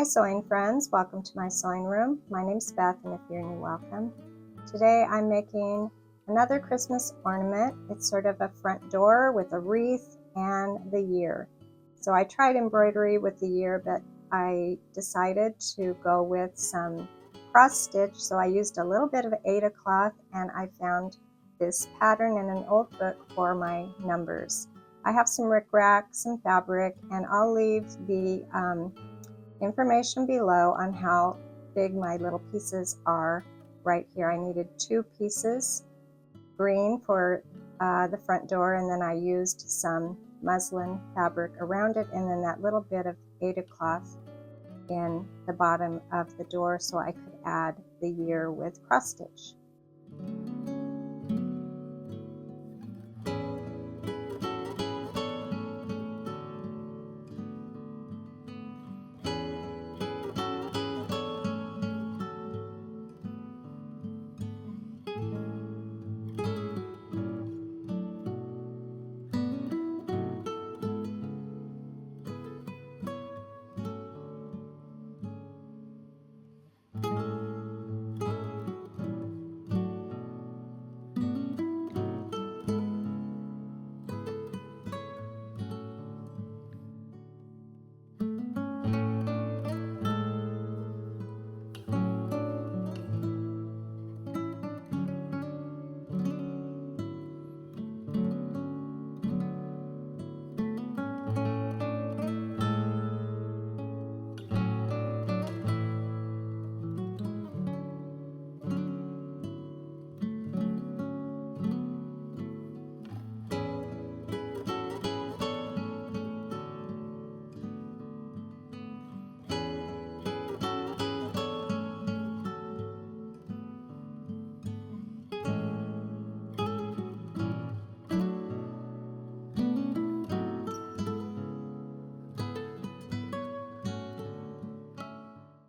sewing friends, welcome to my sewing room. My name's Beth, and if you're new, welcome. Today I'm making another Christmas ornament. It's sort of a front door with a wreath and the year. So I tried embroidery with the year, but I decided to go with some cross stitch. So I used a little bit of Aida cloth, and I found this pattern in an old book for my numbers. I have some rickrack, some fabric, and I'll leave the information below on how big my little pieces are right here. I needed 2 pieces, green for the front door, and then I used some muslin fabric around it, and then that little bit of Aida cloth in the bottom of the door so I could add the year with cross stitch.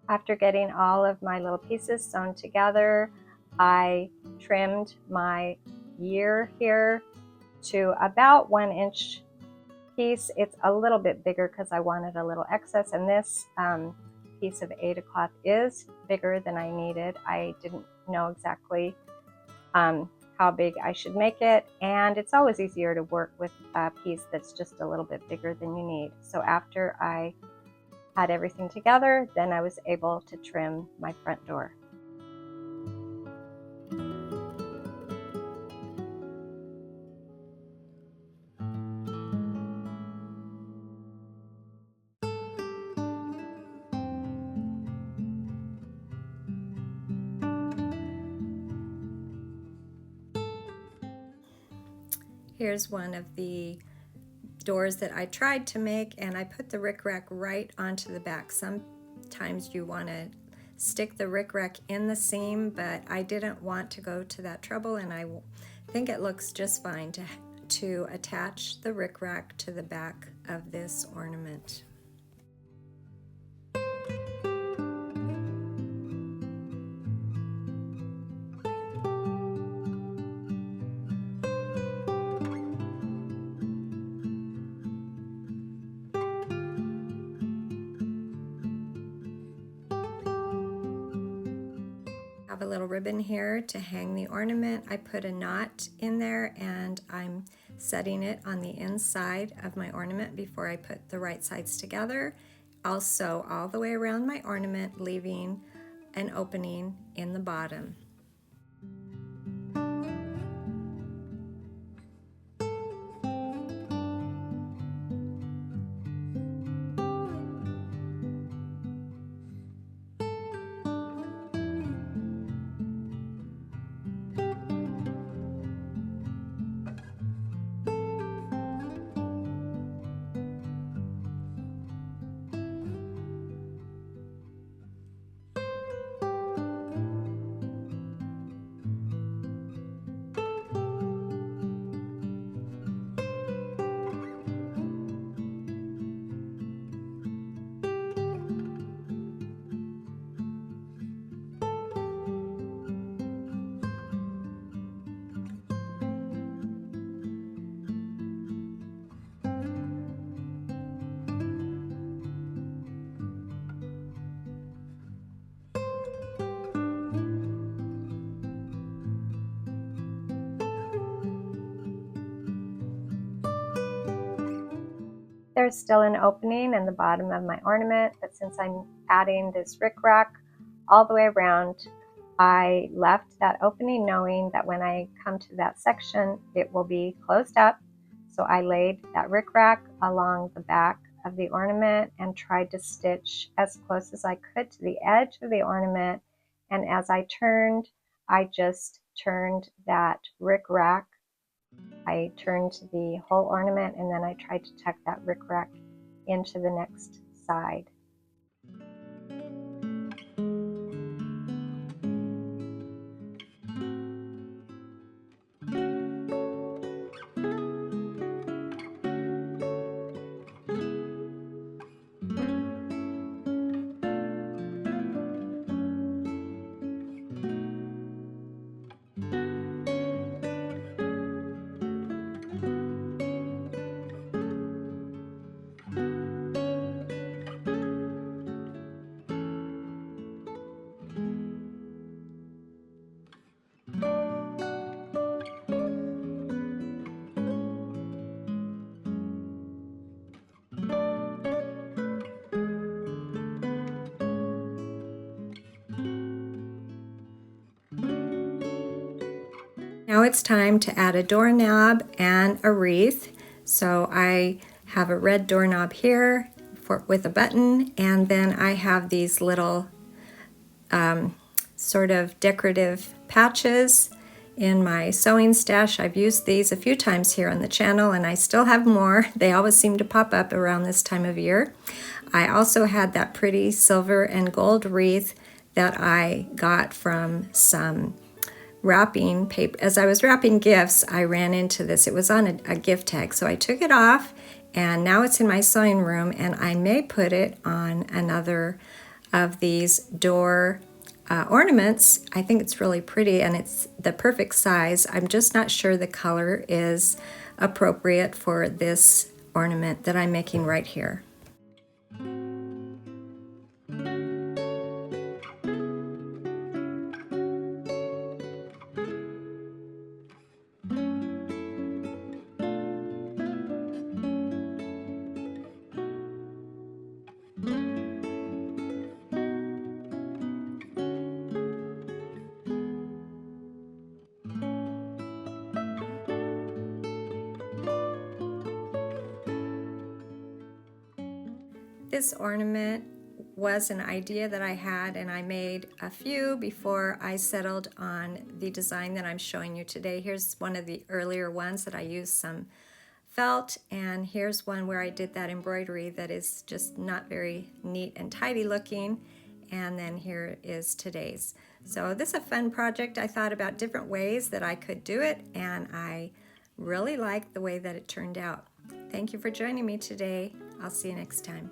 After getting all of my little pieces sewn together, I trimmed my year here to about 1 inch piece. It's a little bit bigger because I wanted a little excess, and this piece of Aida cloth is bigger than I needed. I didn't know exactly how big I should make it, and it's always easier to work with a piece that's just a little bit bigger than you need. So after I had everything together, then I was able to trim my front door. Here's one of the doors that I tried to make, and I put the rickrack right onto the back. Sometimes you want to stick the rickrack in the seam, but I didn't want to go to that trouble, and I think it looks just fine to attach the rickrack to the back of this ornament. I have a little ribbon here to hang the ornament. I put a knot in there, and I'm setting it on the inside of my ornament before I put the right sides together. I'll sew all the way around my ornament, leaving an opening in the bottom. there's still an opening in the bottom of my ornament, but since I'm adding this rickrack all the way around, I left that opening knowing that when I come to that section, it will be closed up. So I laid that rickrack along the back of the ornament and tried to stitch as close as I could to the edge of the ornament. And as I turned, I just turned that rickrack. I turned the whole ornament and then I tried to tuck that rickrack into the next side. Now it's time to add a doorknob and a wreath. So I have a red doorknob here with a button, and then I have these little sort of decorative patches in my sewing stash. I've used these a few times here on the channel and I still have more. They always seem to pop up around this time of year. I also had that pretty silver and gold wreath that I got from some wrapping paper. As I was wrapping gifts, I ran into this. It was on a gift tag, so I took it off and now it's in my sewing room, and I may put it on another of these door ornaments. I think it's really pretty and it's the perfect size. I'm just not sure the color is appropriate for this ornament that I'm making right here. This ornament was an idea that I had, and I made a few before I settled on the design that I'm showing you today. Here's one of the earlier ones that I used some felt, and here's one where I did that embroidery that is just not very neat and tidy looking, and then here is today's. So this is a fun project. I thought about different ways that I could do it, and I really like the way that it turned out. Thank you for joining me today. I'll see you next time.